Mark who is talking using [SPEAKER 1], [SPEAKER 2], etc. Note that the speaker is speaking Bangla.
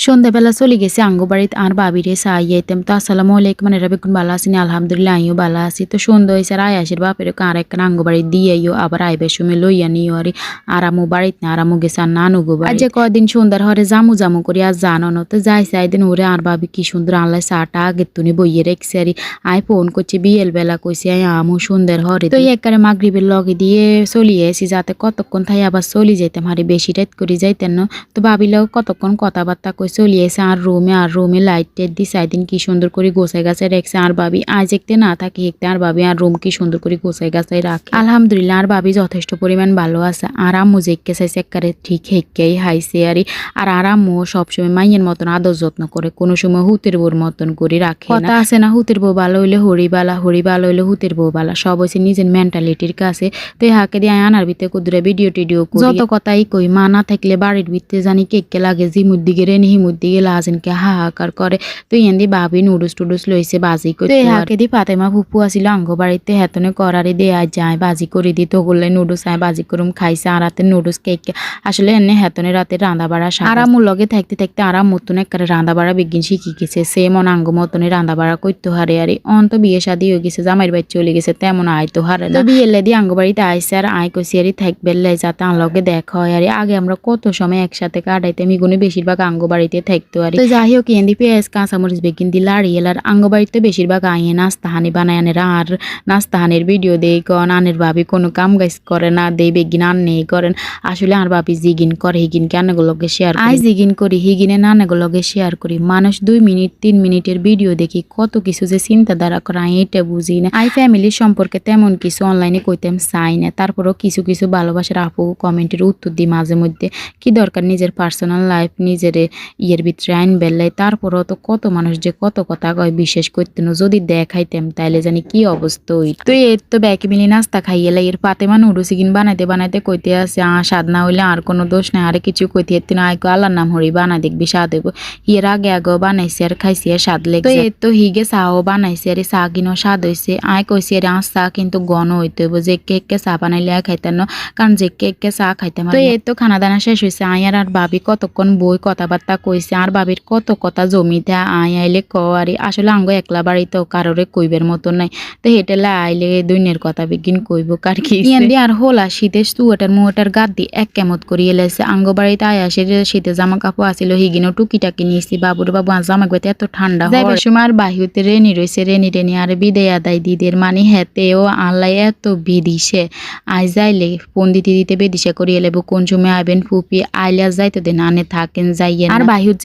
[SPEAKER 1] সন্ধ্যাবেলা চলে গেছে আঙ্গো বাড়িতে আর বাবিরে চাই আইতাম তো আসসালামু আলাইকুম মানে বেগুন ভালো আছেন আলহামদুলিল্লাহ আমিও ভালো আছি তো সন্ধ্যা হয়েছে আর আয়াসের বাপের আর একটা আঙ্গো বাড়ি দিয়ে আইও আবার আইবার সময় লইয়া নিও আর আরামু বাড়িতে না আরামু গেছে আর নানু গো বাড়ি যে কয়দিন সন্ধ্যার হরে জামু জামু করি আর জানো না তো যাইছে আইদিন ওরে আর ভাবি কি সুন্দর আনলাই চাটা আগের তুনি বইয়ে রেখছে আর আই ফোন করছি বিয়েল বেলা কইছি আই আমু সুন্দর হরে তো একবারে মাগরিবের লগে দিয়ে চলিয়ে এসি যাতে কতক্ষণ থাই আবার চলি যাইতাম হারি বেশি রাত করে যাইতেন না তো ভাবিলাও কতক্ষণ কথাবার্তা কই চলিয়েছে আর রুমে লাইট টেট দি সাইদিন কি সুন্দর করে গোছাই গাছাই রাখছে আর ভাবি আজ একতে না থাকি একতে আর ভাবি আর রুম কি সুন্দর করে গোছাই গাছাই রাখে আলহামদুলিল্লাহ আর ভাবি যথেষ্ট পরিমাণ ভালো আছে আর আম্মু যেকে চাইছে একেবারে ঠিক হেক্কেই হাইছে আর আম্মু সবসময় মাইয়ের মতন আদর যত্ন করে কোনো সময় হুতের বউর মতন করে রাখে কথা আছে না হুতের বউ ভালো হইলে হরি ভালো হইলে হুতের বউ বালা সব হয়েছে নিজের মেন্টালিটির কাছে তো হাকে দিয়ে আনার ভিতরে কুদুরে ভিডিও টিডিও যত কথাই কই মা না থাকলে বাড়ির ভিতরে জানি কেকে লাগে জিমুর দিকে রেনি হিমুর দিকে লাজেনকে হাহাকার করে তো এন্দি ভাবি নুডলস টুডলস লইছে বাজি করে তো হাকে দি ফাতেমা ফুপু আসিল আঙ্গ বাড়িতে হেতনে করারে দেয়া যায় বাজি করে দিত ওগুলো নুডলস আয় বাজি করুম খাইছে আর রাতে নুডলস কেক আসলে এনে হেতনে রাতে রান্না বাড়া আরামুর লগে থাকতে থাকতে আরাম মতন একেবারে রান্না বাড়া বিজ্ঞান শিখি গেছে সে মন আঙ্গ মতনে রান্না বাড়া করতে হারে আরে অন্ত বিয়ে শাদী হয়ে গেছে জামাইয়ের বাড়ি চলে গেছে তেমন আইতো হারে না বিয়ে লেদি আঙ্গ বাড়িতে আইসে আর আয় কইছি আরে থাকবে যাতে আন লগে দেখা হয় আরে আগে আমরা কত সময় একসাথে কাটাইতে মিগুনে বেশিরভাগ আঙ্গ বাড়িতে থাকতো আর তো যাই হোক এন্দি পেঁয়াজ কাঁচামরিচ বেগিন দিল আর এলার আঙ্গ বাড়িতে বেশিরভাগ আইয়ে নাস্তাহানি বানায় আনেরা আর নাস্তাহানির ভিডিও দেই কন আনের ভাবি কোনো কাম গাইস করে না দেই বেগিন আন নেই করেন আসলে আর ভাবি জিগিন করে হিগিন আনেগুলোকে শেয়ার আই জিগিন করি হিগিনে নানেগুলোকে শেয়ার করি মানুষ 2 মিনিট 3 মিনিটের ভিডিও দেখি কত কিছু যে চিন্তাধারা করে আমি এটা বুঝি না আই ফ্যামিলির সম্পর্কে তেমন কিছু অনলাইনে কইতেম চাই না তারপরও কিছু কিছু ভালোবাসার আপু কমেন্টের উত্তর দিই মাঝে মধ্যে কি দরকার নিজের পার্সোনাল লাইফ নিজের ইয়ের ভিতরে আইন বেললাই তারপরও তো কত মানুষ যে কত কথা কয় বিশ্বাস করতে না যদি দেখাইতাম তাইলে জানি কি অবস্থা হইত তো এর তো ব্যাকে মিলি নাস্তা খাইয়েলা এর ফাতেমা নুডলস কিন বানাইতে বানাইতে কইতে আছে স্বাদ না হইলে আর কোনো দোষ নাই আরে কিছু কইতে এত না আইকো আল্লাহর নাম হরি বানাই দেখবি স্বাদ হইব এর আগে আগেও বানাইছে আর খাইছি আর স্বাদ লেগে তো এর তো হিগে চাও বানাইছে আর চা কিনো স্বাদ হয়েছে আয় কইছি আর চা কিন্তু ঘন হইতে হইব যে কেককে চা বানাইলে খাইতেন না কারণ যে কেককে চা খাইতাম তো এই তো খানা দানা শেষ হয়েছে আয়ার আর ভাবি কতক্ষণ বই কথাবার্তা কইছে আর ভাবির কত কথা জমিতে আইলে আরে আসলে আঙ্গ একলা বাড়িতে কারোরে কইবের মতো নাই তো হেটেলে আইলে দুইনের কথা বিগিন কইব কার কি ইয়ান্দি আর হোলা শীতে সুয়েটার মুয়েটার গাদ দি এক কেমত করিয়ে লেছে আঙ্গ বাড়িতে আয়াসে শীতে জামা কাপড় আসিল হিগিনও টুকিটাকি নিয়েছি বাবুর বাবু জামা গেতে এত ঠান্ডা যাইবার সময় আর বাহিতে রেনি রয়েছে রেনি আর বিদায় আদায় দিদের মানে হেতেও আল্লাহ এত বিদিছে আই যাইলে ফোন দিতে বেদিশা করিয়ে লেবো কোন সময় আইবেন ফুপি আইলিয়া যাইতে দেন আনে থাকেন যাইয়েন আর বাহির